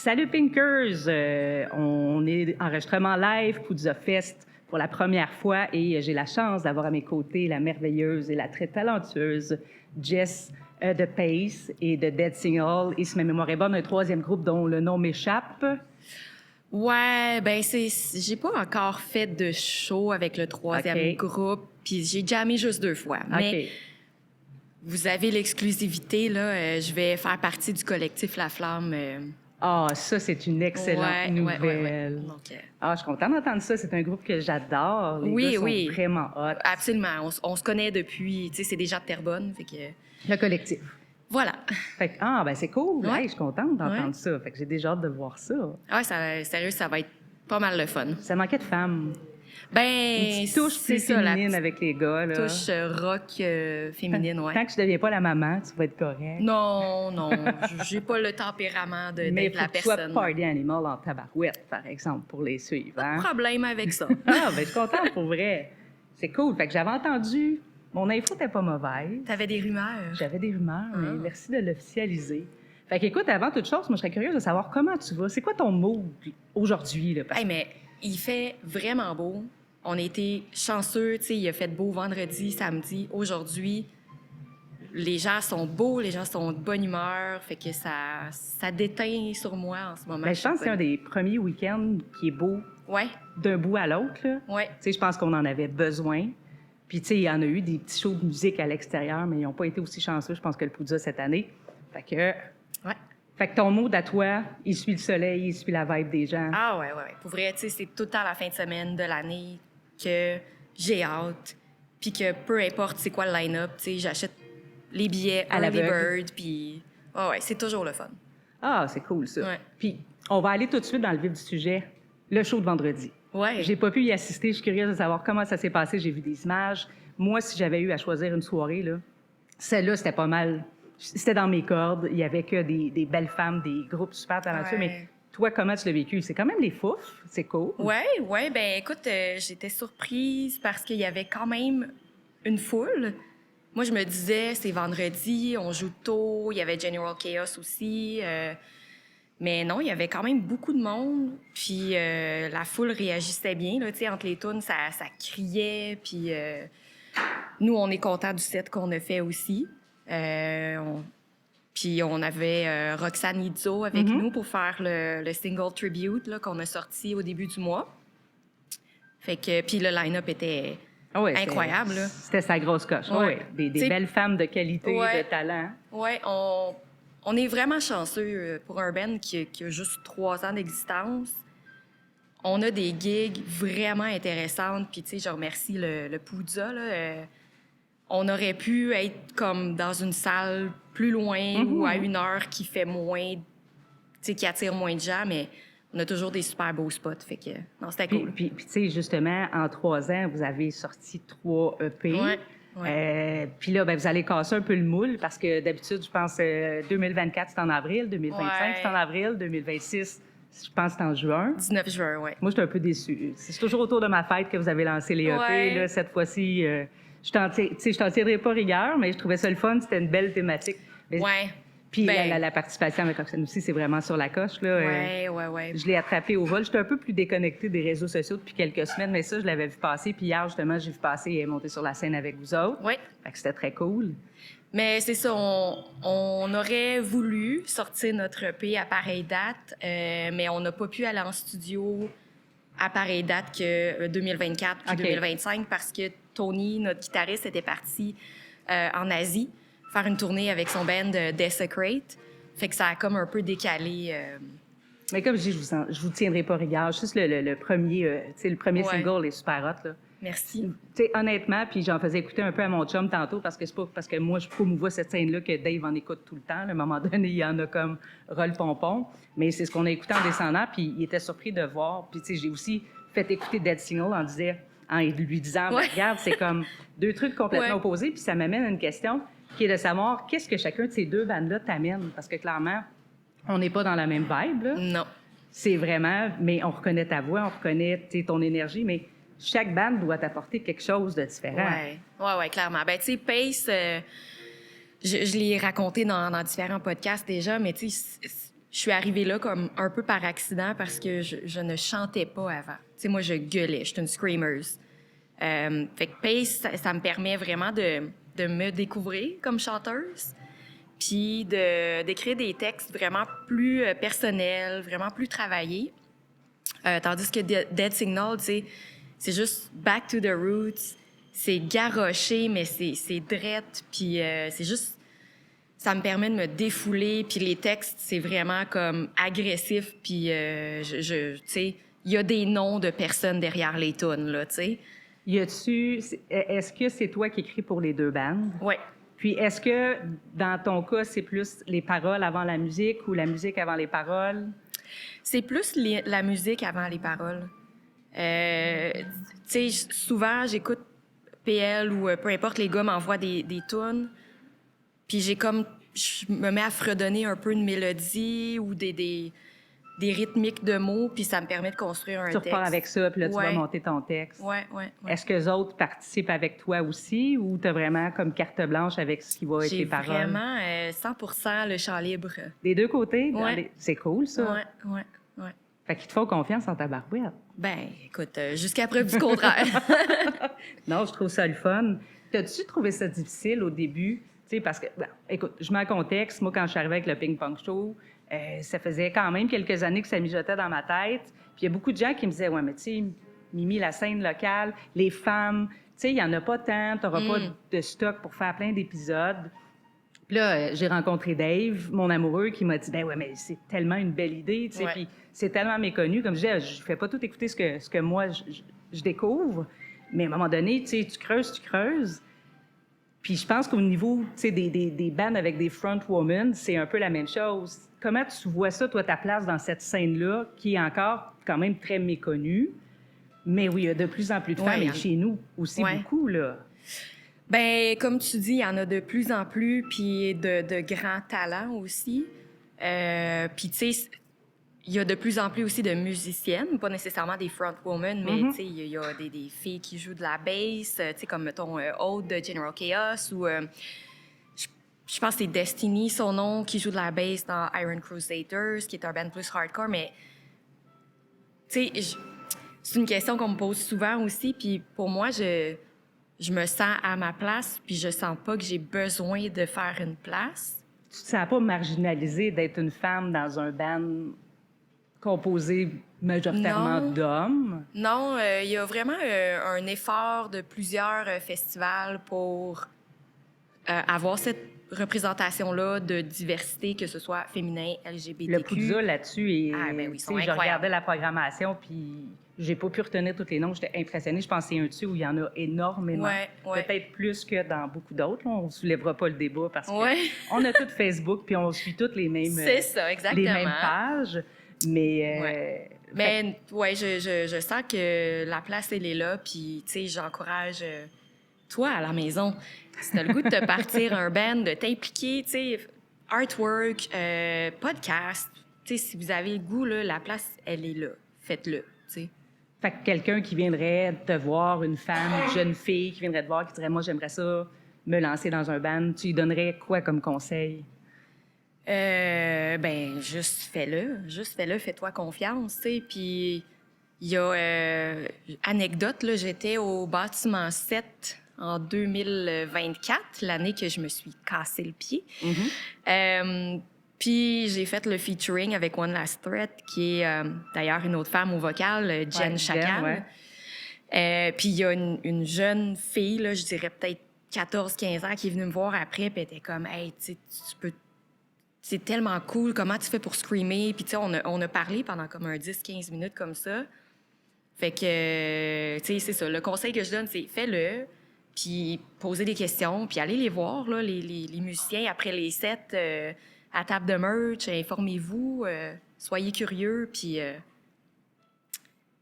Salut Pinkers! On est enregistrement live, Poudza Fest pour la première fois et j'ai la chance d'avoir à mes côtés la merveilleuse et la très talentueuse Jess de Pace et de Dead Single et si ma mémoire est bonne, un troisième groupe dont le nom m'échappe. Ouais, ben j'ai pas encore fait de show avec le troisième groupe, puis j'ai jammé juste 2 fois. Mais vous avez l'exclusivité, là. Je vais faire partie du collectif La Flamme. Ah, ça, c'est une excellente nouvelle. Ouais. Donc, je suis contente d'entendre ça. C'est un groupe que j'adore. Les gars sont vraiment hot. Absolument. On se connaît depuis... Tu sais, c'est des gens de Terrebonne, fait que... Le collectif. Voilà. Fait que, ben c'est cool. Ouais. Hey, je suis contente d'entendre ça. Fait que j'ai déjà hâte de voir ça. Ah, sérieux, ça va être pas mal le fun. Ça manquait de femmes. Ben, une petite touche plus féminine avec les gars, là. Touche rock féminine, ouais. Tant que tu deviens pas la maman, tu vas être correct. Non, j'ai pas le tempérament d'être la personne. Mais faut que tu sois party animal en tabarouette, par exemple, pour les suivre. Pas de problème avec ça. Ben je suis contente pour vrai. C'est cool. Fait que j'avais entendu... Mon info n'était pas mauvaise. T'avais des rumeurs? J'avais des rumeurs, mais merci de l'officialiser. Fait qu'écoute, avant toute chose, moi, je serais curieuse de savoir comment tu vas. C'est quoi ton mood aujourd'hui, là? Hey, mais il fait vraiment beau. On a été chanceux, tu sais, il a fait beau vendredi, samedi. Aujourd'hui, les gens sont beaux, les gens sont de bonne humeur, fait que ça déteint sur moi en ce moment. Ben, je pense que c'est un des premiers week-ends qui est beau d'un bout à l'autre, là. Ouais. Tu sais, je pense qu'on en avait besoin. Puis, tu sais, il y en a eu des petits shows de musique à l'extérieur, mais ils n'ont pas été aussi chanceux, je pense, que le Poudza cette année. Fait que... Ouais. Fait que ton mood à toi, il suit le soleil, il suit la vibe des gens. Ah ouais. Pour vrai, tu sais, c'est tout le temps la fin de semaine de l'année que j'ai hâte, puis que peu importe c'est quoi le line-up, tu sais, j'achète les billets à early bird, puis c'est toujours le fun. Ah, c'est cool, ça. Ouais. Puis, on va aller tout de suite dans le vif du sujet, le show de vendredi. Ouais. J'ai pas pu y assister, je suis curieuse de savoir comment ça s'est passé, j'ai vu des images. Moi, si j'avais eu à choisir une soirée, là, celle-là, c'était pas mal... C'était dans mes cordes, il y avait que des belles femmes, des groupes super talentueux, mais toi, comment tu l'as vécu? C'est quand même les fouf, c'est cool. Ouais, ben écoute, j'étais surprise parce qu'il y avait quand même une foule. Moi, je me disais, c'est vendredi, on joue tôt, il y avait General Chaos aussi, mais non, il y avait quand même beaucoup de monde, puis la foule réagissait bien, là, tu sais, entre les tunes, ça criait, puis nous, on est contents du set qu'on a fait aussi. Puis on avait Roxane Izzo avec nous pour faire le single tribute là, qu'on a sorti au début du mois. Fait que puis le line-up était incroyable. C'était sa grosse coche. Des belles femmes de qualité, de talent. Ouais, on est vraiment chanceux pour un band qui a juste 3 ans d'existence. On a des gigs vraiment intéressantes. Puis tu sais, je remercie le Poudza là. On aurait pu être comme dans une salle plus loin ou à 1 heure qui fait moins, tu sais, qui attire moins de gens, mais on a toujours des super beaux spots. Fait que, non, c'était cool. Puis tu sais, justement, en 3 ans, vous avez sorti 3 EP. Ouais. Puis là, ben, vous allez casser un peu le moule parce que d'habitude, je pense 2024, c'est en avril, 2025, c'est en avril, 2026, je pense que c'est en juin. 19 juin, oui. Moi, je suis un peu déçue. C'est toujours autour de ma fête que vous avez lancé les EP. Là, cette fois-ci... je t'en tirerai pas rigueur, mais je trouvais ça le fun. C'était une belle thématique. Puis la participation avec Roxane aussi, c'est vraiment sur la coche. Là. Ouais. Je l'ai attrapé au vol. J'étais un peu plus déconnectée des réseaux sociaux depuis quelques semaines, mais ça, je l'avais vu passer. Puis hier, justement, j'ai vu passer et monter sur la scène avec vous autres. Oui. Fait que c'était très cool. Mais c'est ça, on aurait voulu sortir notre EP à pareille date, mais on n'a pas pu aller en studio à pareille date que 2024 puis 2025 parce que Tony, notre guitariste, était parti en Asie faire une tournée avec son band Desecrate. Fait que ça a comme un peu décalé. Mais comme je dis, je vous tiendrai pas rigueur. Juste le premier single est super hot, là. Merci. Tu sais, honnêtement, puis j'en faisais écouter un peu à mon chum tantôt parce que c'est pas parce que moi, je promouvois cette scène-là que Dave en écoute tout le temps. À un moment donné, il y en a comme roll pompon. Mais c'est ce qu'on a écouté en descendant, puis il était surpris de voir. Puis tu sais, j'ai aussi fait écouter Dead Single en lui disant, regarde, c'est comme 2 trucs complètement opposés. Puis ça m'amène à une question qui est de savoir qu'est-ce que chacun de ces 2 bandes-là t'amène. Parce que clairement, on n'est pas dans la même vibe, là. Non. C'est vraiment, mais on reconnaît ta voix, on reconnaît ton énergie, mais chaque bande doit t'apporter quelque chose de différent. Ouais, clairement. Ben, tu sais, Pace, je l'ai raconté dans différents podcasts déjà, mais tu sais, je suis arrivée là comme un peu par accident parce que je ne chantais pas avant. Tu sais, moi, je gueulais, j'étais une screamer. Fait que Pace, ça me permet vraiment de me découvrir comme chanteuse, puis d'écrire des textes vraiment plus personnels, vraiment plus travaillés. Tandis que Dead Signal, tu sais, c'est juste back to the roots, c'est garoché, mais c'est drette, puis c'est juste... Ça me permet de me défouler, puis les textes, c'est vraiment comme agressif, puis tu sais, il y a des noms de personnes derrière les tunes, là, tu sais. Est-ce que c'est toi qui écris pour les deux bandes? Oui. Puis est-ce que, dans ton cas, c'est plus les paroles avant la musique ou la musique avant les paroles? C'est plus la musique avant les paroles. Tu sais, souvent, j'écoute PL ou peu importe, les gars m'envoient des tunes, puis je me mets à fredonner un peu une mélodie ou des rythmiques de mots, puis ça me permet de construire un texte. Tu repars avec ça, puis là, tu vas monter ton texte. Oui. Est-ce que les autres participent avec toi aussi ou tu as vraiment comme carte blanche avec ce qui va être tes paroles? J'ai vraiment 100% le champ libre. Des deux côtés? Ouais. C'est cool, ça. Oui. Fait qu'ils te font confiance en ta barouette. Ben, écoute, jusqu'à preuve du contraire. Non, je trouve ça le fun. T'as-tu trouvé ça difficile au début? Tu sais, parce que, écoute, je mets en contexte. Moi, quand je suis arrivée avec le Ping Pong Show, ça faisait quand même quelques années que ça mijotait dans ma tête. Puis il y a beaucoup de gens qui me disaient, ouais, mais tu sais, Mimi, la scène locale, les femmes, tu sais, il n'y en a pas tant, tu n'auras pas de stock pour faire plein d'épisodes. Puis là, j'ai rencontré Dave, mon amoureux, qui m'a dit, ben ouais, mais c'est tellement une belle idée, tu sais, puis c'est tellement méconnu. Comme je disais, je fais pas tout écouter ce que moi, je découvre, mais à un moment donné, tu sais, tu creuses. Puis je pense qu'au niveau, tu sais, des bands avec des frontwomen, c'est un peu la même chose. Comment tu vois ça, toi, ta place dans cette scène-là, qui est encore quand même très méconnue, mais oui, il y a de plus en plus de femmes, et chez nous aussi beaucoup, là. Ben, comme tu dis, il y en a de plus en plus, puis de grands talents aussi. Puis, tu sais, il y a de plus en plus aussi de musiciennes, pas nécessairement des frontwomen, mais tu sais, il y a des filles qui jouent de la bass, tu sais, comme, mettons, Aude de General Chaos, ou je pense que c'est Destiny, son nom, qui joue de la bass dans Iron Crusaders, qui est un band plus hardcore, mais, tu sais, c'est une question qu'on me pose souvent aussi, puis pour moi, je me sens à ma place, puis je sens pas que j'ai besoin de faire une place. Tu te sens pas marginalisée d'être une femme dans un band composé majoritairement d'hommes? Non, il y a vraiment un effort de plusieurs festivals pour avoir cette représentation-là de diversité, que ce soit féminin, LGBTQ. Le Poudza là-dessus, et ben oui, ils sont incroyables. Je regardais la programmation, puis j'ai pas pu retenir tous les noms. J'étais impressionnée. Je pense que c'est un dessus où il y en a énormément. Peut-être plus que dans beaucoup d'autres. On ne soulèvera pas le débat parce qu'on a tout Facebook, puis on suit toutes les mêmes, c'est ça, exactement. Les mêmes pages. Mais, je sens que la place, elle est là, puis, tu sais, j'encourage toi, à la maison, si tu as le goût de te partir un band, de t'impliquer, tu sais, artwork, podcast, tu sais, si vous avez le goût, là, la place, elle est là. Faites-le, tu sais. Fait que quelqu'un qui viendrait te voir, une femme, une jeune fille qui viendrait te voir, qui dirait, moi, j'aimerais ça, me lancer dans un band, tu lui donnerais quoi comme conseil? Ben, juste fais-le, fais-toi confiance, tu sais. Puis, il y a, anecdote, là, j'étais au bâtiment 7 en 2024, l'année que je me suis cassé le pied. Puis, j'ai fait le featuring avec One Last Threat, qui est d'ailleurs une autre femme au vocal, Jen Chacal. Puis, il y a une jeune fille, là, je dirais peut-être 14-15 ans, qui est venue me voir après, puis elle était comme, hey, tu sais, c'est tellement cool, comment tu fais pour screamer? Puis, tu sais, on a parlé pendant comme un 10-15 minutes comme ça. Fait que, tu sais, c'est ça. Le conseil que je donne, c'est fais-le, puis posez des questions, puis allez les voir, là, les musiciens, après les sets, à table de merch, informez-vous, soyez curieux, puis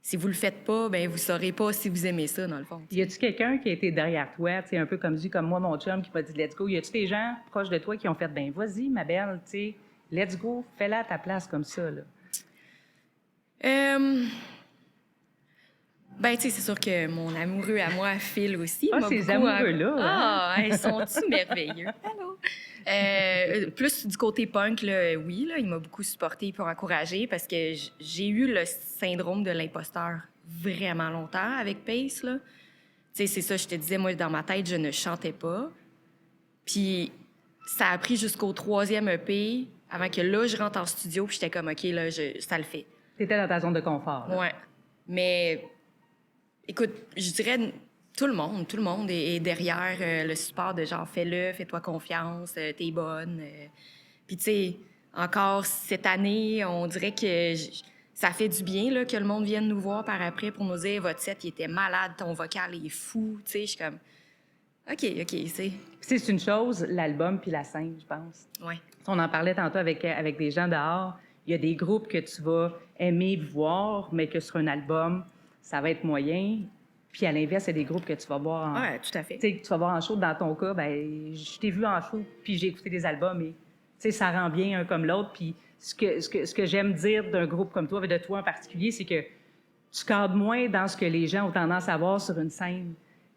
si vous le faites pas, ben vous saurez pas si vous aimez ça, dans le fond. Y a-tu quelqu'un qui a été derrière toi, tu sais, un peu comme moi, mon chum, qui m'a dit « let's go ». Y a-tu des gens proches de toi qui ont fait « ben vas-y, ma belle, tu sais, let's go, fais-la à ta place comme ça », là? Ben, tu sais, c'est sûr que mon amoureux à moi, Phil aussi, ces amoureux-là! Ils sont-tu merveilleux? Allô? Plus du côté punk, là, oui, là, il m'a beaucoup supporté pour encourager parce que j'ai eu le syndrome de l'imposteur vraiment longtemps avec Pace, là. Tu sais, c'est ça, je te disais, moi, dans ma tête, je ne chantais pas. Puis ça a pris jusqu'au 3e EP avant que là, je rentre en studio, puis j'étais comme, OK, là, ça le fait. T'étais dans ta zone de confort. Là. Ouais. Mais, écoute, je dirais, tout le monde est derrière le support de genre, fais-le, fais-toi confiance, t'es bonne. Puis, tu sais, encore cette année, on dirait que ça fait du bien là, que le monde vienne nous voir par après pour nous dire, votre set, il était malade, ton vocal est fou. Tu sais, je suis comme, OK, c'est. C'est une chose, l'album puis la scène, je pense. Ouais. On en parlait tantôt avec des gens dehors. Il y a des groupes que tu vas aimer voir, mais que sur un album, ça va être moyen. Puis à l'inverse, il y a des groupes que tu vas voir en... Ouais, tout à fait. Tu sais, tu vas voir en show. Dans ton cas, ben, je t'ai vu en show, puis j'ai écouté des albums, et tu sais, ça rend bien un comme l'autre. Puis ce que j'aime dire d'un groupe comme toi, et de toi en particulier, c'est que tu cadres moins dans ce que les gens ont tendance à voir sur une scène.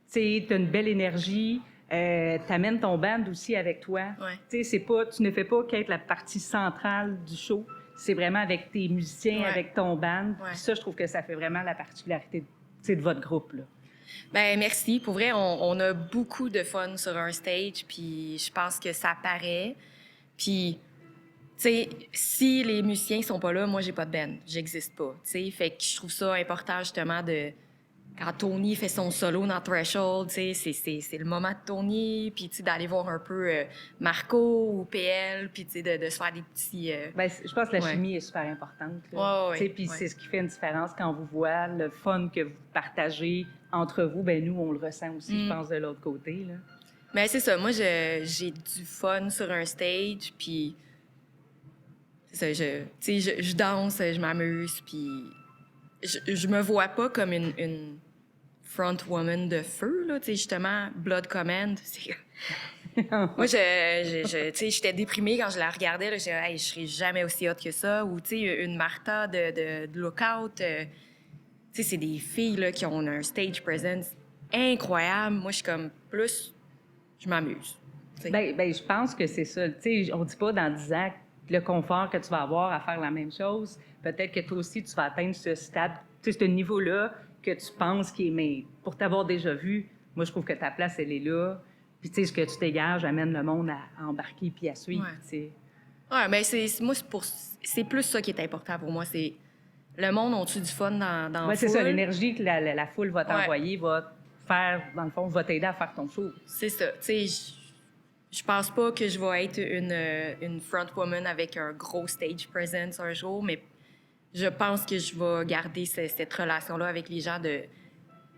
Tu sais, tu as une belle énergie, tu amènes ton band aussi avec toi. Ouais. Tu sais, tu ne fais pas qu'être la partie centrale du show. C'est vraiment avec tes musiciens, avec ton band. Ouais. Puis ça, je trouve que ça fait vraiment la particularité de votre groupe, là. Ben merci. Pour vrai, on a beaucoup de fun sur un stage, puis je pense que ça paraît. Puis, tu sais, si les musiciens sont pas là, moi, j'ai pas de band. J'existe pas, tu sais. Fait que je trouve ça important, justement, de... Quand Tony fait son solo dans Threshold, tu sais, c'est le moment de Tony, puis tu sais, d'aller voir un peu Marco ou PL, puis tu sais, de se faire des petits... Ben, je pense que la chimie est super importante. Puis c'est ce qui fait une différence quand on vous voit, le fun que vous partagez entre vous. Ben nous, on le ressent aussi, je pense, de l'autre côté. Là. Ben c'est ça. Moi, j'ai du fun sur un stage, puis c'est ça, je danse, je m'amuse, puis je me vois pas comme une front woman de feu, là, tu sais, justement, Blood Command, c'est... Moi, tu sais, j'étais déprimée quand je la regardais, là, je serais jamais aussi hot que ça, ou, tu sais, une Martha de Lookout, tu sais, c'est des filles, là, qui ont un stage presence incroyable. Moi, je suis comme, plus, je m'amuse. Ben, je pense que c'est ça. Tu sais, on dit pas dans 10 ans le confort que tu vas avoir à faire la même chose. Peut-être que toi aussi, tu vas atteindre ce stade, tu sais, ce niveau-là que tu penses qui est... Mais pour t'avoir déjà vu, moi, je trouve que ta place, elle est là. Puis, tu sais, ce que tu dégages amène le monde à embarquer puis à suivre, tu sais. Ouais, ben c'est plus ça qui est important pour moi. C'est le monde ont-tu du fun dans la foule. C'est ça, l'énergie que la foule va t'envoyer va faire, dans le fond, va t'aider à faire ton show. C'est ça. Tu sais, je pense pas que je vais être une front woman avec un gros stage presence un jour, mais je pense que je vais garder cette relation-là avec les gens de...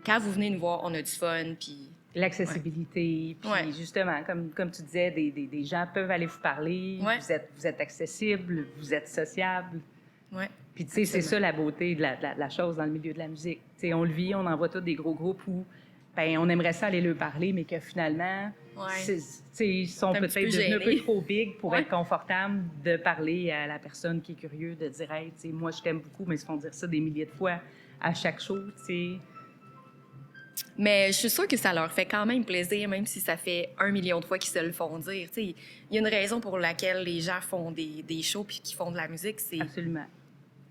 Quand vous venez nous voir, on a du fun, puis... L'accessibilité, puis justement, comme tu disais, des gens peuvent aller vous parler, vous êtes accessible, vous êtes sociable. Ouais. Puis tu sais, c'est ça la beauté de la chose dans le milieu de la musique. Tu sais, on le vit, on en voit tous des gros groupes où ben, on aimerait ça aller leur parler, mais que finalement, ils sont peut-être devenus un peu trop big pour être confortables de parler à la personne qui est curieuse, de dire « Hey, tu sais, moi, je t'aime beaucoup », mais ils se font dire ça des milliers de fois à chaque show, tu sais. Mais je suis sûre que ça leur fait quand même plaisir, même si ça fait 1 million de fois qu'ils se le font dire. Il y a une raison pour laquelle les gens font des shows puis qu'ils font de la musique, c'est absolument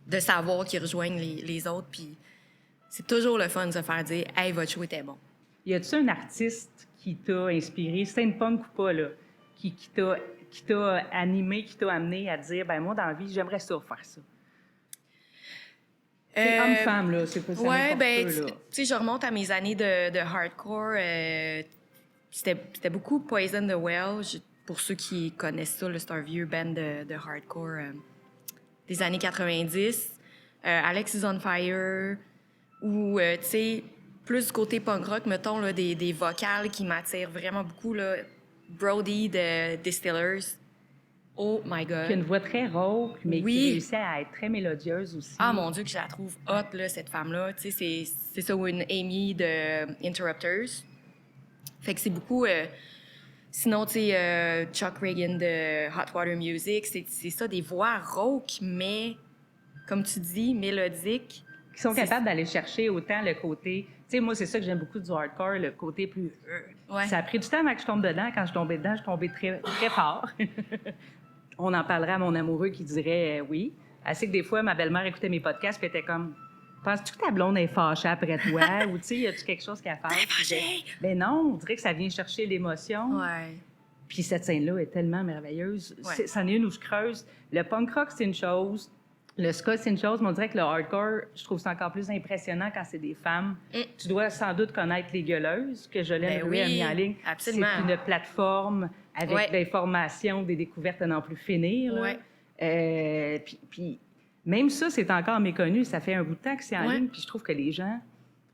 de savoir qu'ils rejoignent les autres. Puis c'est toujours le fun de se faire dire « Hey, votre show était bon ». Y a-tu un artiste qui t'a inspiré, Saint-Punk ou pas, là, qui t'a animé, qui t'a amené à dire « Ben moi, dans la vie, j'aimerais ça faire ça ». C'est homme-femme, là, c'est pas ça. Ouais, ben, tu sais, je remonte à mes années de hardcore. C'était beaucoup Poison the Well. Pour ceux qui connaissent ça, c'est un vieux band de hardcore des années 90. Alex is on Fire. Ou, tu sais, plus du côté punk rock, mettons, là, des vocales qui m'attirent vraiment beaucoup. Là. Brody de Distillers. Oh my God. Qui a une voix très rauque, mais qui réussit à être très mélodieuse aussi. Ah, mon Dieu, que je la trouve hot, là, cette femme-là. Tu sais, c'est ça, ou une Amy de Interrupters. Fait que c'est beaucoup... sinon, tu sais, Chuck Reagan de Hot Water Music, c'est ça, des voix rauques, mais, comme tu dis, mélodiques. Qui sont capables d'aller chercher autant le côté, tu Tu sais, moi, c'est ça que j'aime beaucoup du hardcore, le côté plus... Ouais. Ça a pris du temps avant que je tombe dedans. Quand je tombais dedans, je tombais très, très fort. On en parlerait à mon amoureux qui dirait oui. Assez que des fois, ma belle-mère écoutait mes podcasts puis était comme... Penses-tu que ta blonde est fâchée après toi? Ou, tu sais, y a-tu quelque chose qu'elle fait? Ben non, on dirait que ça vient chercher l'émotion. Ouais. Puis cette scène-là est tellement merveilleuse. Ouais. C'en est une où je creuse. Le punk rock, c'est une chose. Le ska, c'est une chose, mais on dirait que le hardcore, je trouve ça encore plus impressionnant quand c'est des femmes. Tu dois sans doute connaître Les Gueuleuses, que je l'aime oui, a mis en ligne. absolument. C'est une plateforme avec des formations, des découvertes à n'en plus finir. Là. Puis même ça, c'est encore méconnu. Ça fait un bout de temps que c'est en ligne, puis je trouve que les gens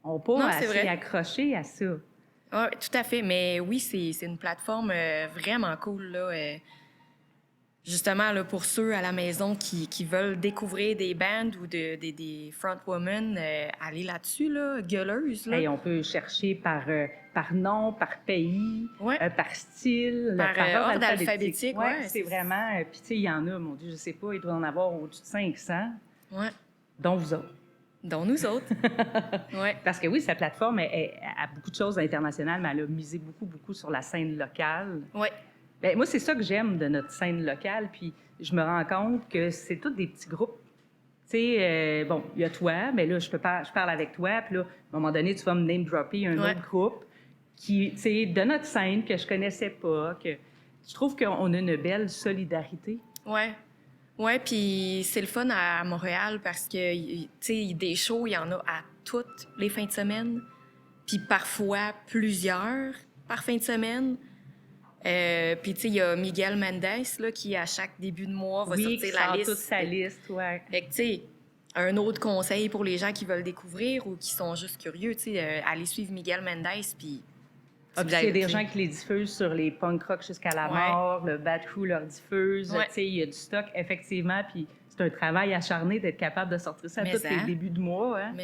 n'ont pas assez accroché à ça. Oui, tout à fait. Mais oui, c'est une plateforme vraiment cool, là. Justement, là, pour ceux à la maison qui veulent découvrir des bands ou des frontwomen, aller là-dessus, là, gueuleuse. Là. Hey, on peut chercher par nom, par pays, par style, par ordre alphabétique. Ouais, c'est vraiment... Puis, tu sais, il y en a, mon Dieu, je sais pas, il doit en avoir au-dessus de 500, dont vous autres. Dont nous autres. Parce que oui, sa plateforme a beaucoup de choses internationales, mais elle a misé beaucoup sur la scène locale. Oui. Bien, moi, c'est ça que j'aime de notre scène locale, puis je me rends compte que c'est tous des petits groupes. Tu sais, bon, il y a toi, mais là, je parle avec toi, puis là, à un moment donné, tu vas me name-dropper un autre groupe qui, tu sais, de notre scène que je connaissais pas, que je trouve qu'on a une belle solidarité. Oui. Oui, puis c'est le fun à Montréal parce que, tu sais, des shows, il y en a à toutes les fins de semaine, puis parfois plusieurs par fin de semaine. Puis, tu sais, il y a Miguel Mendes, là, qui, à chaque début de mois, va sortir la liste. toute sa liste, ouais. Fait que, tu sais, un autre conseil pour les gens qui veulent découvrir ou qui sont juste curieux, tu sais, allez suivre Miguel Mendes, puis... il y a des gens qui les diffusent sur les punk rock jusqu'à la mort, le Bad Crew leur diffuse, tu sais, il y a du stock, effectivement, puis c'est un travail acharné d'être capable de sortir ça à tous les débuts de mois. Hein?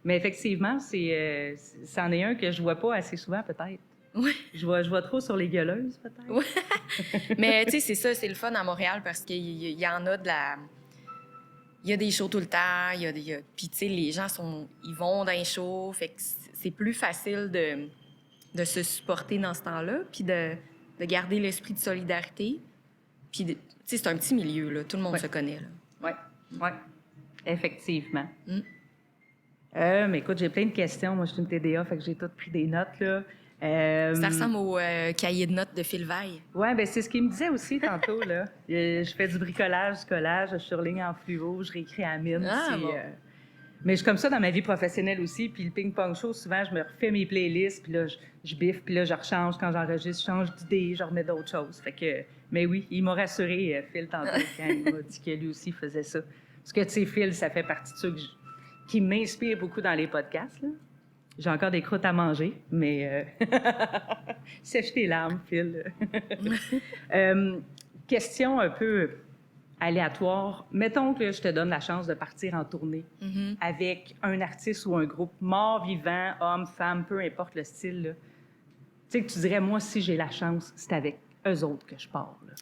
Mais effectivement, c'en est un que je vois pas assez souvent, peut-être. Oui. Je vois trop sur Les Gueuleuses, peut-être. Oui. Mais, tu sais, c'est ça, c'est le fun à Montréal parce qu'il y en a de la... Il y a des shows tout le temps, puis, tu sais, les gens ils vont dans les shows, fait que c'est plus facile de se supporter dans ce temps-là, puis de garder l'esprit de solidarité. Puis, tu sais, c'est un petit milieu, là. Tout le monde se connaît, là. Oui, effectivement. Mais écoute, j'ai plein de questions. Moi, je suis une TDA, fait que j'ai toutes pris des notes, là. Ça ressemble au cahier de notes de Phil Veil. Oui, bien, c'est ce qu'il me disait aussi tantôt, là. Je fais du bricolage, du collage, je surligne en fluo, je réécris à la mine. Mais je suis comme ça dans ma vie professionnelle aussi. Puis le ping-pong show, souvent, je me refais mes playlists, puis là, je biffe, puis là, je rechange. Quand j'enregistre, je change d'idée, je remets d'autres choses. Fait que, mais oui, il m'a rassuré, Phil, tantôt, quand il m'a dit que lui aussi faisait ça. Parce que, tu sais, Phil, ça fait partie de ceux qui m'inspirent beaucoup dans les podcasts, là. J'ai encore des croûtes à manger, mais sèche tes larmes, Phil. Question un peu aléatoire. Mettons que je te donne la chance de partir en tournée avec un artiste ou un groupe, mort, vivant, homme, femme, peu importe le style. Là. Tu sais, que tu dirais, moi, si j'ai la chance, c'est avec eux autres que je pars. Là.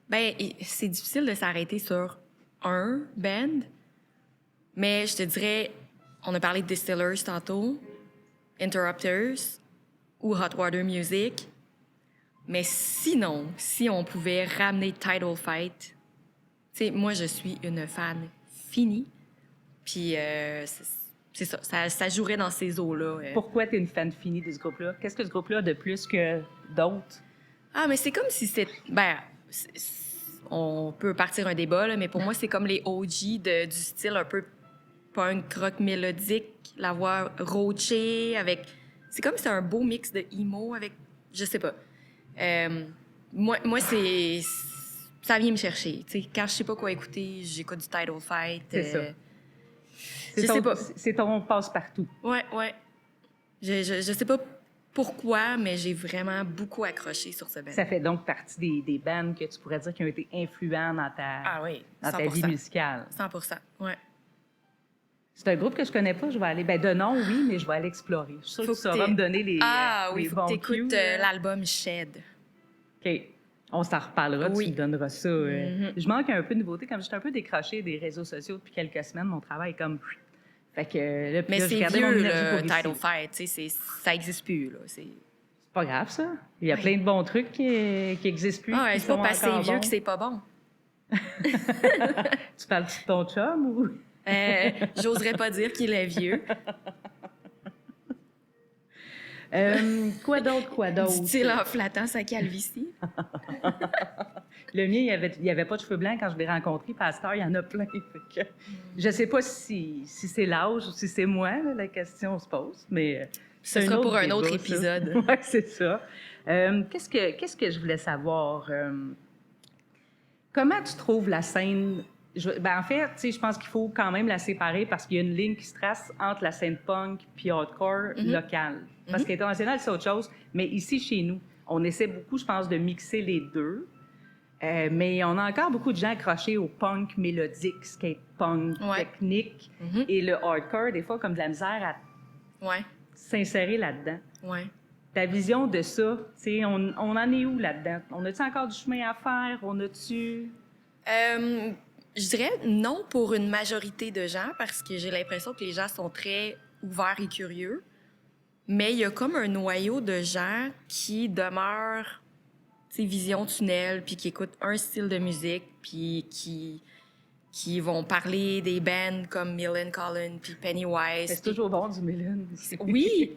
Bien, c'est difficile de s'arrêter sur un band, mais je te dirais, on a parlé de Distillers tantôt, Interrupters ou Hot Water Music. Mais sinon, si on pouvait ramener Tidal Fight, tu sais, moi, je suis une fan finie. Puis, c'est ça, ça jouerait dans ces eaux-là. Pourquoi tu es une fan finie de ce groupe-là? Qu'est-ce que ce groupe-là a de plus que d'autres? Ah, mais c'est comme si c'était... Ben, on peut partir un débat, là, mais pour moi, c'est comme les OG du style un peu punk rock mélodique, la voix roachée, avec... C'est comme si c'était un beau mix de emo avec... Je sais pas. Moi c'est... Ça vient me chercher. T'sais, quand je sais pas quoi écouter, j'écoute du Tidal Fight. C'est ça. Je sais pas. C'est ton passe-partout. Ouais. Je sais pas pourquoi, mais j'ai vraiment beaucoup accroché sur ce band. Ça fait donc partie des bands que tu pourrais dire qui ont été influents dans ta vie musicale. 100%, ouais. C'est un groupe que je connais pas, je vais aller... Ben de nom, oui, mais je vais aller explorer. Je suis sûre que tu sauras me donner les oui, faut bons que t'écoutes cues, l'album Shed. OK. On s'en reparlera, Oui. tu me donneras ça. Je manque un peu de nouveauté, comme j'étais un peu décrochée des réseaux sociaux depuis quelques semaines. Mon travail est comme Fait que là, puis Mais là, je c'est gardais mon vieux, énergie le pour Title ici. Fight. Tu sais, ça n'existe plus, là. C'est pas grave, ça. Il y a plein de bons trucs qui existent plus. Ah, ouais, qui c'est pas sont parce que c'est encore vieux bons. que c'est pas bon. Tu parles de ton chum ou? J'oserais pas dire qu'il est vieux. Quoi d'autre? Dit-il en flattant sa calvitie. Le mien, il y avait pas de cheveux blancs quand je l'ai rencontré. Pasteur, il y en a plein. Fait que, je sais pas si c'est l'âge ou si c'est moi, là, la question se pose, mais Ce sera pour un autre épisode. Oui, c'est ça. Qu'est-ce que je voulais savoir? Comment tu trouves la scène? En fait, tu sais, je pense qu'il faut quand même la séparer parce qu'il y a une ligne qui se trace entre la scène punk puis hardcore locale. Parce qu'international, c'est autre chose. Mais ici, chez nous, on essaie beaucoup, je pense, de mixer les deux. Mais on a encore beaucoup de gens accrochés au punk mélodique, skate punk, technique. Et le hardcore, des fois, comme de la misère à s'insérer là-dedans. Ouais. Ta vision de ça, tu sais, on en est où là-dedans? On a-tu encore du chemin à faire? On a-tu... Je dirais non pour une majorité de gens parce que j'ai l'impression que les gens sont très ouverts et curieux. Mais il y a comme un noyau de gens qui demeurent, tu sais, vision tunnel, puis qui écoutent un style de musique, puis qui vont parler des bands comme Millencolin puis Pennywise. C'est toujours bon du Millen. Oui!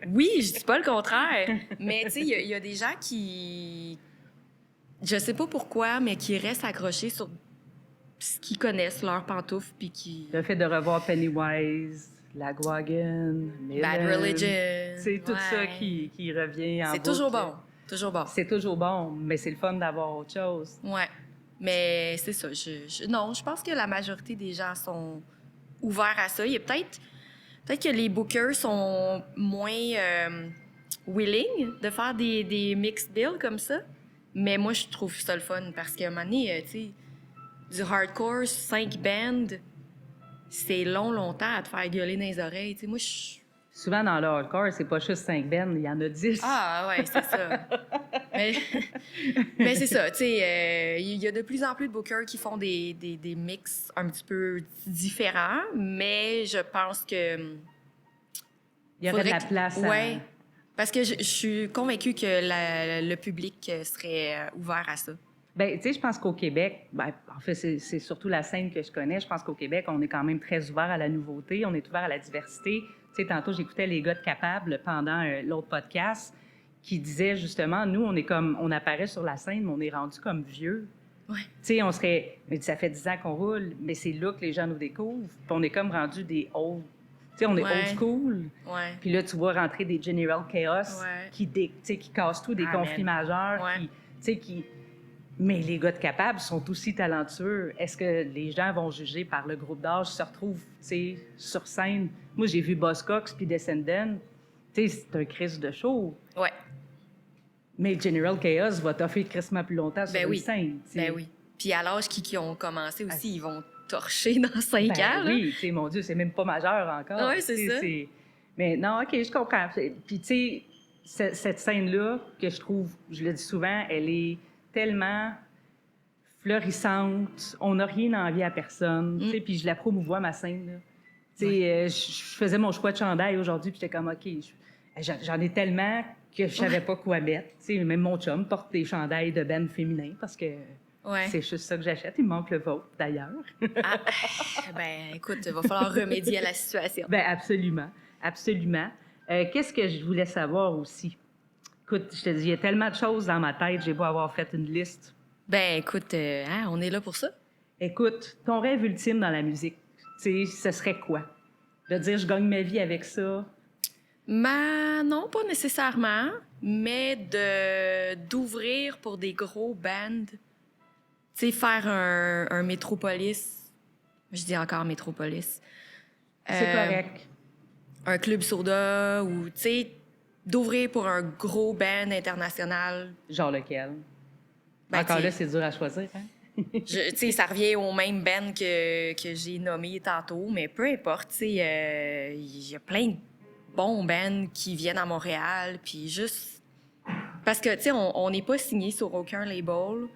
Oui, je dis pas le contraire. Mais tu sais, il y a des gens qui... Je sais pas pourquoi, mais qui restent accrochés sur ce qu'ils connaissent, leurs pantoufles, puis qui... Le fait de revoir Pennywise, Lagwagon, Millen, Bad Religion. C'est tout ça qui revient en C'est toujours boucle. bon. Toujours bon. C'est toujours bon, mais c'est le fun d'avoir autre chose. Ouais. Mais c'est ça. Non, je pense que la majorité des gens sont ouverts à ça. Il y a peut-être que les bookers sont moins willing de faire des mixed bills comme ça. Mais moi, je trouve ça le fun parce qu'à un moment donné, tu sais, du hardcore, 5 bands, c'est longtemps à te faire gueuler dans les oreilles. Tu sais, moi, Souvent, dans le hardcore, c'est pas juste 5 bands, il y en a 10. Ah, ouais, c'est ça. mais c'est ça, tu sais, il y a de plus en plus de bookers qui font des mix un petit peu différents, mais je pense que... Il y aurait de la place Ouais, parce que je suis convaincue que le public serait ouvert à ça. Bien, tu sais, je pense qu'au Québec, en fait, c'est surtout la scène que je connais. Je pense qu'au Québec, on est quand même très ouvert à la nouveauté, on est ouvert à la diversité. Tu sais, tantôt, j'écoutais les gars de Capable pendant l'autre podcast qui disaient justement, nous, on apparaît sur la scène, mais on est rendu comme vieux. Ouais. Tu sais, ça fait 10 ans qu'on roule, mais c'est là que les gens nous découvrent. Puis on est comme rendu des old. Tu sais, on est old school. Ouais. Puis là, tu vois rentrer des General Chaos qui cassent tout, des conflits majeurs, Mais les gars de Capable sont aussi talentueux. Est-ce que les gens vont juger par le groupe d'âge, se retrouvent, tu sais, sur scène? Moi, j'ai vu Buzzcocks puis Descendants. Tu sais, c'est un Chris de show. Ouais. Mais General Chaos va toffer crissement plus longtemps sur une scène. T'sais. Ben oui. Puis à l'âge qui ont commencé aussi, ils vont torcher dans 5 ans. Oui, tu sais, mon Dieu, c'est même pas majeur encore. Oui, c'est ça. Mais non, OK, je comprends. Puis, tu sais, cette scène-là, que je trouve, je le dis souvent, elle est tellement florissante. On n'a rien envie à personne. Tu sais, puis je la promouvois, ma scène. Là. Tu sais, je faisais mon choix de chandail aujourd'hui, puis j'étais comme, OK, j'en ai tellement que je savais pas quoi mettre. Tu sais, même mon chum porte des chandails de band féminin parce que c'est juste ça que j'achète. Il me manque le vôtre, d'ailleurs. Ben, écoute, il va falloir remédier à la situation. Ben absolument, absolument. Qu'est-ce que je voulais savoir aussi? Écoute, je te dis, il y a tellement de choses dans ma tête, j'ai beau avoir fait une liste. Ben, écoute, on est là pour ça. Écoute, ton rêve ultime dans la musique, tu sais, ce serait quoi? De dire, je gagne ma vie avec ça? Non, pas nécessairement, mais d'ouvrir pour des gros bands. Tu sais, faire un Métropolis. Je dis encore Métropolis. C'est correct. Un club soda ou, tu sais, d'ouvrir pour un gros band international. Genre lequel? Ben, encore là, c'est dur à choisir, hein? Tu sais, ça revient au même band que j'ai nommé tantôt, mais peu importe, tu sais, il y a plein de bons bands qui viennent à Montréal, puis juste... Parce que, tu sais, on n'est pas signé sur aucun label.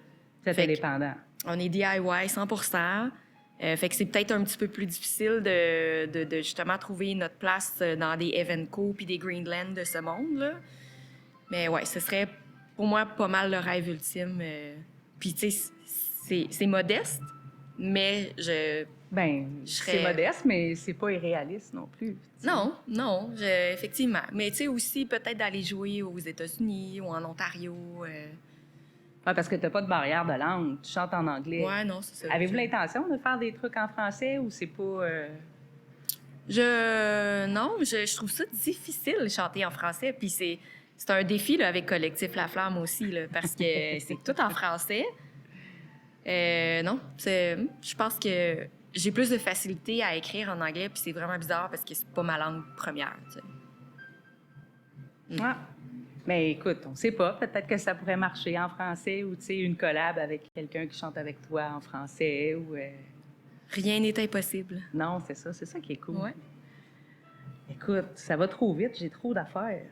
C'est indépendant. On est DIY 100%. Fait que c'est peut-être un petit peu plus difficile de justement trouver notre place dans des Evenco puis des Greenland de ce monde, là. Mais ouais, ce serait pour moi pas mal le rêve ultime. Puis tu sais, c'est modeste, mais Ben, je c'est serais... modeste, mais c'est pas irréaliste non plus. Non, effectivement. Mais tu sais aussi peut-être d'aller jouer aux États-Unis ou en Ontario. Ouais, parce que t'as pas de barrière de langue, tu chantes en anglais. Ouais, non, c'est ça. Avez-vous l'intention de faire des trucs en français ou c'est pas... Non, je trouve ça difficile de chanter en français. Puis c'est un défi là, avec Collectif La Flamme aussi, là, parce que c'est tout en français. Non, je pense que j'ai plus de facilité à écrire en anglais, puis c'est vraiment bizarre parce que c'est pas ma langue première. Tu sais. Ah. Mais écoute, on sait pas. Peut-être que ça pourrait marcher en français ou, tu sais, une collab avec quelqu'un qui chante avec toi en français ou... Rien n'est impossible. Non, c'est ça qui est cool. Ouais. Écoute, ça va trop vite, j'ai trop d'affaires.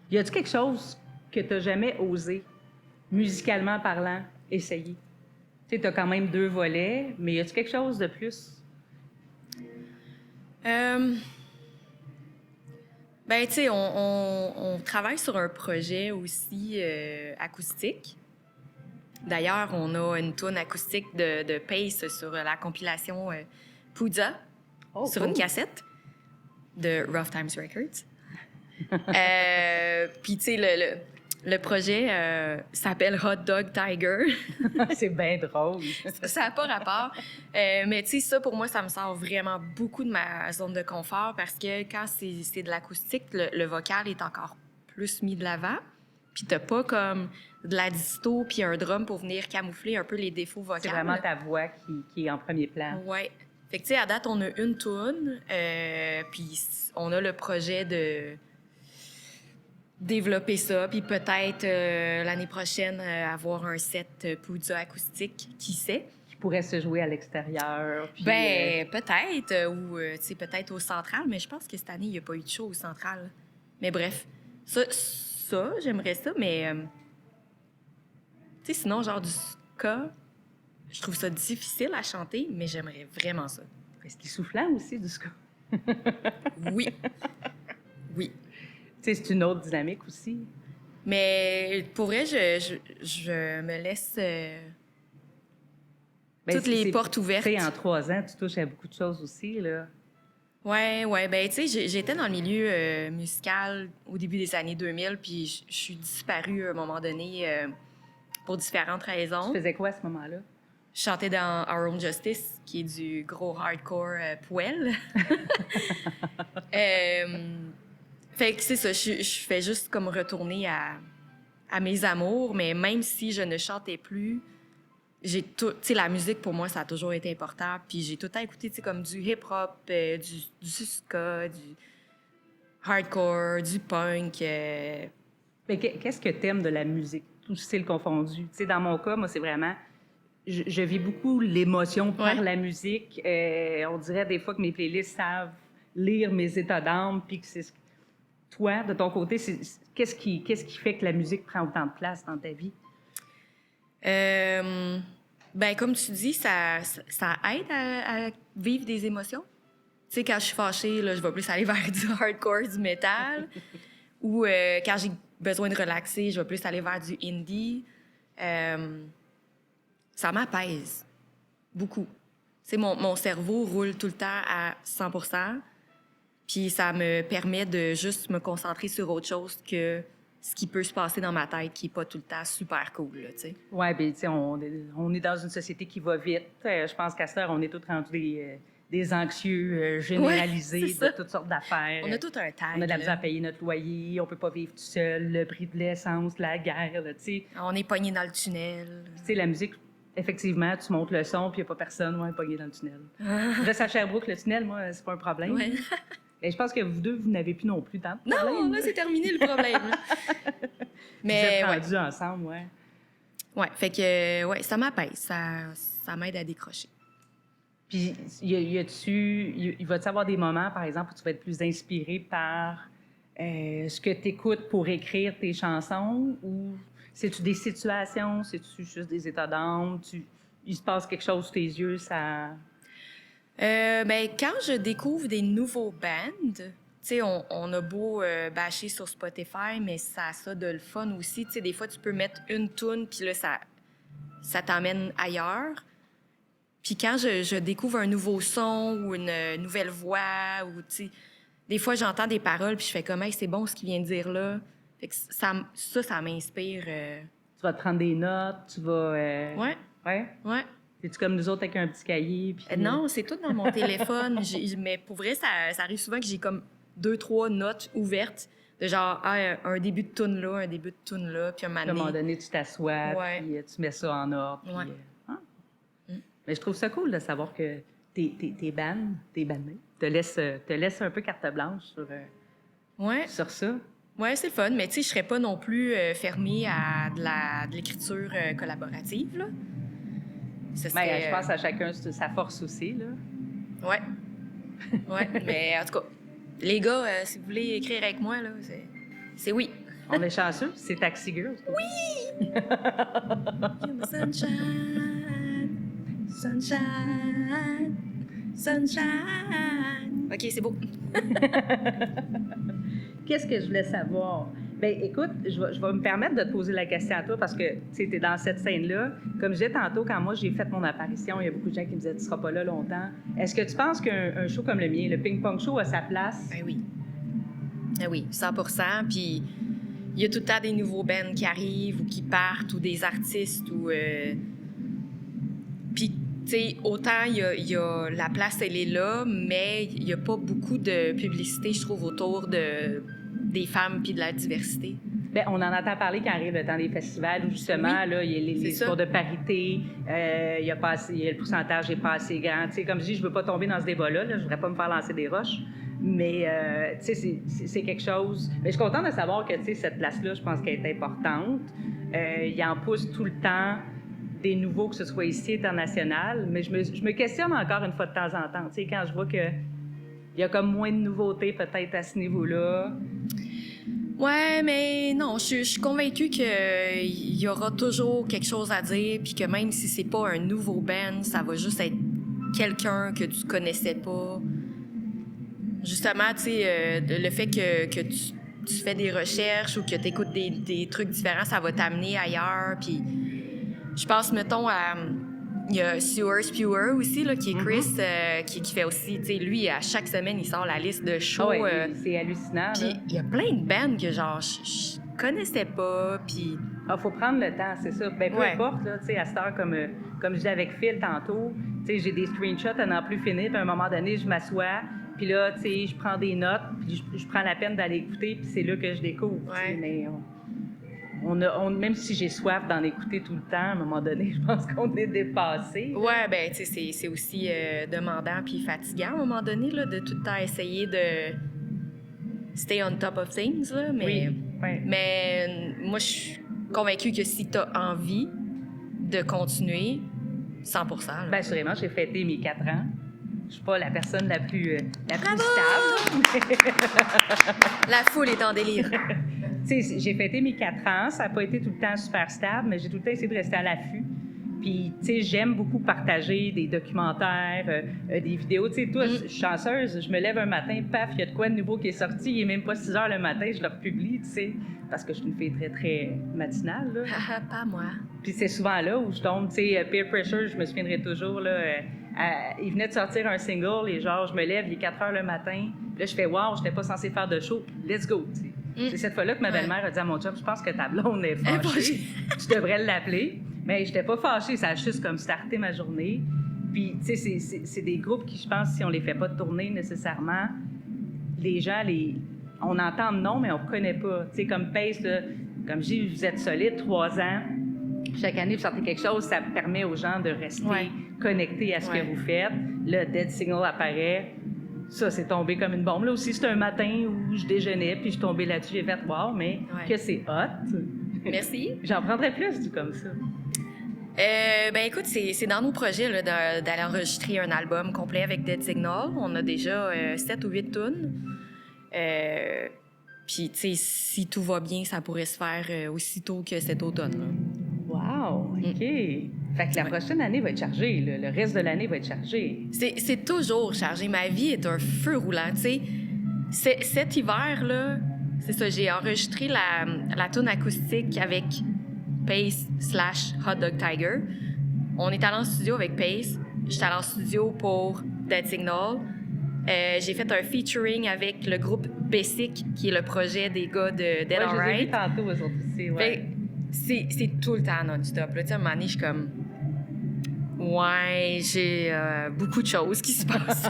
Y a-tu quelque chose que t'as jamais osé, musicalement parlant, essayer? Tu sais, t'as quand même 2 volets, mais y a-tu quelque chose de plus? Ben, tu sais, on travaille sur un projet aussi acoustique. D'ailleurs, on a une tourne acoustique de Pace sur la compilation Poudza, sur une cassette de Rough Times Records. Puis, tu sais, le projet s'appelle Hot Dog Tiger. C'est bien drôle. Ça n'a pas rapport. Mais tu sais, ça, pour moi, ça me sort vraiment beaucoup de ma zone de confort parce que quand c'est de l'acoustique, le vocal est encore plus mis de l'avant. Puis t'as pas comme de la disto puis un drum pour venir camoufler un peu les défauts vocaux. C'est vraiment ta voix qui est en premier plan. Ouais. Fait que tu sais, à date, on a une toune, puis on a le projet de développer ça, puis peut-être l'année prochaine avoir un set Poudza acoustique, qui sait? Qui pourrait se jouer à l'extérieur. Puis, peut-être, ou tu sais, peut-être au Central, mais je pense que cette année, il n'y a pas eu de show au Central. Mais bref, ça j'aimerais ça, mais tu sais, sinon, genre du ska, je trouve ça difficile à chanter, mais j'aimerais vraiment ça. C'est essoufflant aussi, du ska. Oui. Oui. Tu sais, c'est une autre dynamique aussi. Mais pour vrai, je me laisse toutes les portes ouvertes. Tu sais, en 3 ans, tu touches à beaucoup de choses aussi, là. Ouais. Ben, tu sais, j'étais dans le milieu musical au début des années 2000, puis je suis disparue à un moment donné pour différentes raisons. Tu faisais quoi à ce moment-là? Je chantais dans Our Own Justice, qui est du gros hardcore poêle. Fait que c'est ça, je fais juste comme retourner à mes amours, mais même si je ne chantais plus, j'ai tout, tu sais, la musique pour moi, ça a toujours été important, puis j'ai tout le temps écouté, tu sais, comme du hip-hop, du ska, du hardcore, du punk. Mais qu'est-ce que t'aimes de la musique, tout style confondu? Tu sais, dans mon cas, moi, c'est vraiment... Je vis beaucoup l'émotion par la musique. On dirait des fois que mes playlists savent lire mes états d'âme, puis que c'est... Toi, de ton côté, qu'est-ce qui fait que la musique prend autant de place dans ta vie? Ben, comme tu dis, ça aide à vivre des émotions. Tu sais, quand je suis fâchée, là, je vais plus aller vers du hardcore, du métal. Ou quand j'ai besoin de relaxer, je vais plus aller vers du indie. Ça m'apaise beaucoup. Tu sais, mon cerveau roule tout le temps à 100%. Puis ça me permet de juste me concentrer sur autre chose que ce qui peut se passer dans ma tête, qui n'est pas tout le temps super cool, tu sais. Oui, bien, tu sais, on est dans une société qui va vite. Je pense qu'à cette heure, on est tous rendus des anxieux généralisés de toutes sortes d'affaires. On a tout un tag. On a de la misère à payer notre loyer, on peut pas vivre tout seul, le prix de l'essence, la guerre, tu sais. On est pogné dans le tunnel. Tu sais, la musique, effectivement, tu montes le son, puis il n'y a pas personne, pogné dans le tunnel. Je reste à Sherbrooke, le tunnel, moi, c'est pas un problème. Ouais. Et je pense que vous deux, vous n'avez plus non plus tant de problème. Non, là, c'est terminé le problème. Mais vous êtes rendus ensemble, ouais. Ouais, fait que, ouais, ça m'apaise, ça m'aide à décrocher. Puis, il va-tu avoir des moments, par exemple, où tu vas être plus inspiré par ce que tu écoutes pour écrire tes chansons, ou c'est-tu des situations, c'est-tu juste des états d'âme, tu il se passe quelque chose sous tes yeux, ça... Ben, quand je découvre des nouveaux bands, tu sais, on a beau bâcher sur Spotify, mais ça a ça de le fun aussi. Tu sais, des fois, tu peux mettre une tune, puis là, ça t'emmène ailleurs. Puis quand je découvre un nouveau son ou une nouvelle voix, ou tu sais, des fois, j'entends des paroles, puis je fais comme, hey, c'est bon ce qu'il vient de dire là. Fait que ça m'inspire. Tu vas te prendre des notes, tu vas... Ouais. Ouais? Ouais. Es-tu comme nous autres avec un petit cahier? Puis... Non, c'est tout dans mon téléphone. Mais pour vrai, ça arrive souvent que j'ai comme 2-3 notes ouvertes de genre, un début de tune là, un début de tune là, puis un moment À un moment donné, tu t'assois, Ouais. puis tu mets ça en ordre. Puis, Ouais. Mais je trouve ça cool de savoir que tes bandmates te laissent un peu carte blanche Ouais. sur ça. Ouais, c'est le fun, mais tu sais, je serais pas non plus fermée à de l'écriture collaborative, là. Ce Ben, serait, je pense à chacun sa force aussi, là. Ouais. Ouais, mais en tout cas, les gars, si vous voulez écrire avec moi, là, c'est oui. On est chanceux, c'est Taxi Girls. Oui! You're my sunshine, sunshine, sunshine. OK, c'est beau. Qu'est-ce que je voulais savoir? Bien, écoute, je vais me permettre de te poser la question à toi parce que tu es dans cette scène-là. Comme je disais tantôt, quand moi j'ai fait mon apparition, il y a beaucoup de gens qui me disaient « Tu ne seras pas là longtemps ». Est-ce que tu penses qu'un show comme le mien, le Ping Pong Show, a sa place? Ben oui. Ben oui, 100%. Puis il y a tout le temps des nouveaux bands qui arrivent ou qui partent ou des artistes ou... Puis, tu sais, autant il y a la place, elle est là, mais il n'y a pas beaucoup de publicité, je trouve, autour des femmes puis de la diversité. Bien, on en entend parler quand arrive le temps des festivals où, justement, Oui, là, il y a les histoires de parité, il y a le pourcentage n'est pas assez grand. Tu sais, comme je dis, je ne veux pas tomber dans ce débat-là, là, je ne voudrais pas me faire lancer des roches, mais, tu sais, c'est quelque chose... Mais je suis contente de savoir que, tu sais, cette place-là, je pense qu'elle est importante. Il en pousse tout le temps des nouveaux, que ce soit ici, international, mais je me questionne encore une fois de temps en temps. Tu sais, quand je vois qu'il y a comme moins de nouveautés peut-être à ce niveau-là. Ouais, mais non, je suis convaincue qu'il y aura toujours quelque chose à dire, puis que même si c'est pas un nouveau band, ça va juste être quelqu'un que tu connaissais pas. Justement, tu sais, le fait que tu fais des recherches ou que tu écoutes des trucs différents, ça va t'amener ailleurs, puis je pense, mettons, il y a Sewer Spewer aussi, là, qui est Chris, qui fait aussi, tu sais, lui, à chaque semaine, il sort la liste de shows. Ah ouais, c'est hallucinant. Puis il y a plein de bands que, genre, je connaissais pas, puis... Il faut prendre le temps, c'est ça. Bien, peu importe, là, tu sais, à cette heure, comme je disais avec Phil tantôt, tu sais, j'ai des screenshots à n'en plus finir, puis à un moment donné, je m'assois, puis là, tu sais, je prends des notes, puis je prends la peine d'aller écouter, puis c'est là que je découvre. Ouais. Mais même si j'ai soif d'en écouter tout le temps, à un moment donné, je pense qu'on est dépassé. Ouais, ben, tu sais, c'est aussi demandant puis fatigant à un moment donné, là, de tout le temps essayer de stay on top of things, là, mais... Oui, ouais. Mais moi, je suis convaincue que si t'as envie de continuer, 100%. Là. Bien, assurément, j'ai fêté mes 4 ans. Je suis pas la personne la plus Bravo! stable. La foule est en délire. Tu sais, j'ai fêté mes 4 ans. Ça n'a pas été tout le temps super stable, mais j'ai tout le temps essayé de rester à l'affût. Puis, tu sais, j'aime beaucoup partager des documentaires, des vidéos. Tu sais, toi, je suis chanceuse. Je me lève un matin, paf, il y a de quoi de nouveau qui est sorti. Il n'est même pas 6 heures le matin, je le republie, tu sais, parce que je suis une fille très, très matinale, là. Pas moi. Puis c'est souvent là où je tombe, tu sais, Peer Pressure, je me souviendrai toujours, là, il venait de sortir un single et genre, je me lève, il est 4 heures le matin, puis là, je fais « Wow, je n'étais pas censée faire de show, let's go », tu sais. C'est cette fois-là que ma belle-mère a dit à mon chum « Je pense que ta blonde est fâchée, tu devrais l'appeler ». Mais je n'étais pas fâchée, ça a juste comme starté ma journée. Puis, tu sais, c'est des groupes qui, je pense, si on les fait pas tourner nécessairement, les gens, on entend le nom, mais on ne connaît pas. Tu sais, comme Pace, là, comme je dis, vous êtes solide, 3 ans. Chaque année, vous sortez quelque chose, ça permet aux gens de rester connectés à ce que vous faites. Le Dead Signal apparaît. Ça, c'est tombé comme une bombe. Là aussi, c'est un matin où je déjeunais, puis je suis tombée là-dessus, j'ai fait « Wow, mais que c'est hot! » Merci. J'en prendrais plus du comme ça. Ben écoute, c'est dans nos projets là, d'aller enregistrer un album complet avec Dead Signal. On a déjà 7 ou 8 tunes. Puis, tu sais, si tout va bien, ça pourrait se faire aussitôt que cet automne. Là. Wow, OK. Fait que la prochaine année va être chargée, là. Le reste de l'année va être chargé. C'est toujours chargé. Ma vie est un feu roulant, tu sais. Cet hiver-là, c'est ça, j'ai enregistré la toune acoustique avec Pace / Hot Dog Tiger. On est allé en studio avec Pace. J'étais allé en studio pour Dead Signal. J'ai fait un featuring avec le groupe Basic, qui est le projet des gars de Dead Je les ai Alright. vus tantôt, eux autres aussi, ouais. Fait que c'est tout le temps non-stop. Là, tu sais, à un moment donné, je suis comme... Ouais, j'ai beaucoup de choses qui se passent.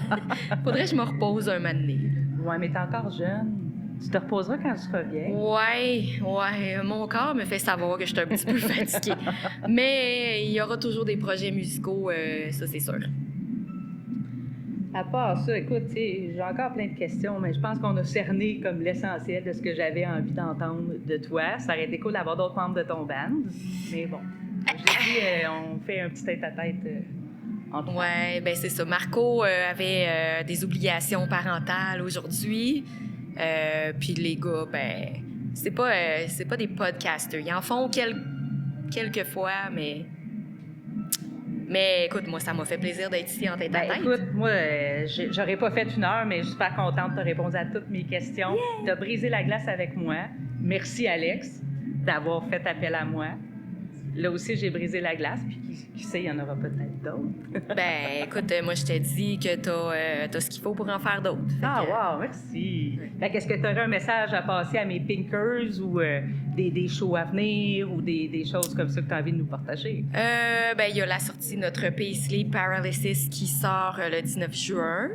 Faudrait que je me repose un moment donné. Ouais, mais t'es encore jeune. Tu te reposeras quand tu seras vieille. Ouais. Mon corps me fait savoir que je suis un petit peu fatiguée. Mais il y aura toujours des projets musicaux, ça, c'est sûr. À part ça, écoute, tu sais, j'ai encore plein de questions, mais je pense qu'on a cerné comme l'essentiel de ce que j'avais envie d'entendre de toi. Ça aurait été cool d'avoir d'autres membres de ton band. Mais bon, je dis, on fait un petit tête-à-tête entre Ouais, ben c'est ça. Marco avait des obligations parentales aujourd'hui. Puis les gars, ben, c'est pas des podcasters. Ils en font quelques fois, mais écoute, moi, ça m'a fait plaisir d'être ici en tête à tête. Écoute, moi, j'aurais pas fait 1 heure, mais je suis super contente. Tu as répondu à toutes mes questions. Tu as brisé la glace avec moi. Merci, Alex, d'avoir fait appel à moi. Là aussi, j'ai brisé la glace, puis qui sait, il y en aura peut-être d'autres. Ben, écoute, moi, je t'ai dit que t'as ce qu'il faut pour en faire d'autres. Wow, merci. Fait qu'est-ce que tu aurais un message à passer à mes Pinkers ou des shows à venir ou des choses comme ça que tu as envie de nous partager? Ben, il y a la sortie de notre EP Sleep Paralysis qui sort le 19 juin.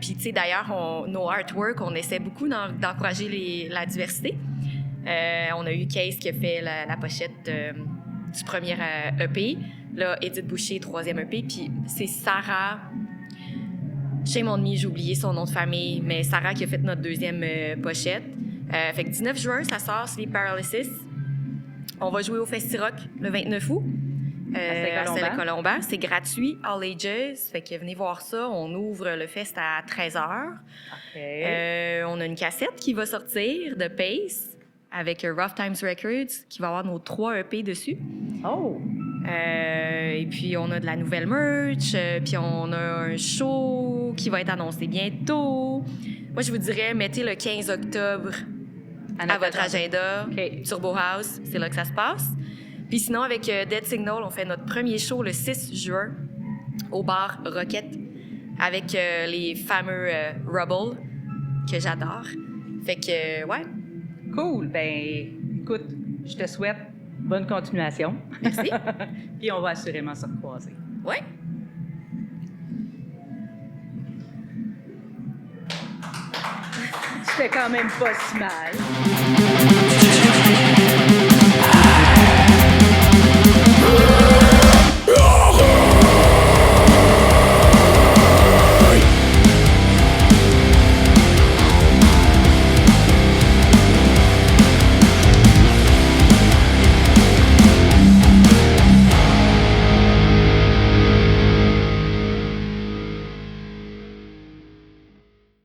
Puis, tu sais, d'ailleurs, nos artworks, on essaie beaucoup d'encourager la diversité. On a eu Case qui a fait la pochette du premier EP. Là, Edith Boucher, 3e EP. Puis c'est Sarah... Shame on me, j'ai oublié son nom de famille, mais Sarah qui a fait notre 2e pochette. Fait que 19 juin, ça sort, Sleep Paralysis. On va jouer au Festi-Rock le 29 août. À Saint-Colomban. C'est gratuit, all ages. Fait que venez voir ça. On ouvre le fest à 13h. Okay. On a une cassette qui va sortir de Pace avec Rough Times Records, qui va avoir nos 3 EP dessus. Oh! Et puis, on a de la nouvelle merch, puis on a un show qui va être annoncé bientôt. Moi, je vous dirais, mettez le 15 octobre à votre agenda. Okay. Turbo House, c'est là que ça se passe. Puis sinon, avec Dead Signal, on fait notre premier show le 6 juin au bar Rocket avec les fameux Rubble, que j'adore. Fait que, ouais. Cool. Ben, écoute, je te souhaite bonne continuation. Merci. Puis on va assurément se recroiser. Ouais. C'était quand même pas si mal.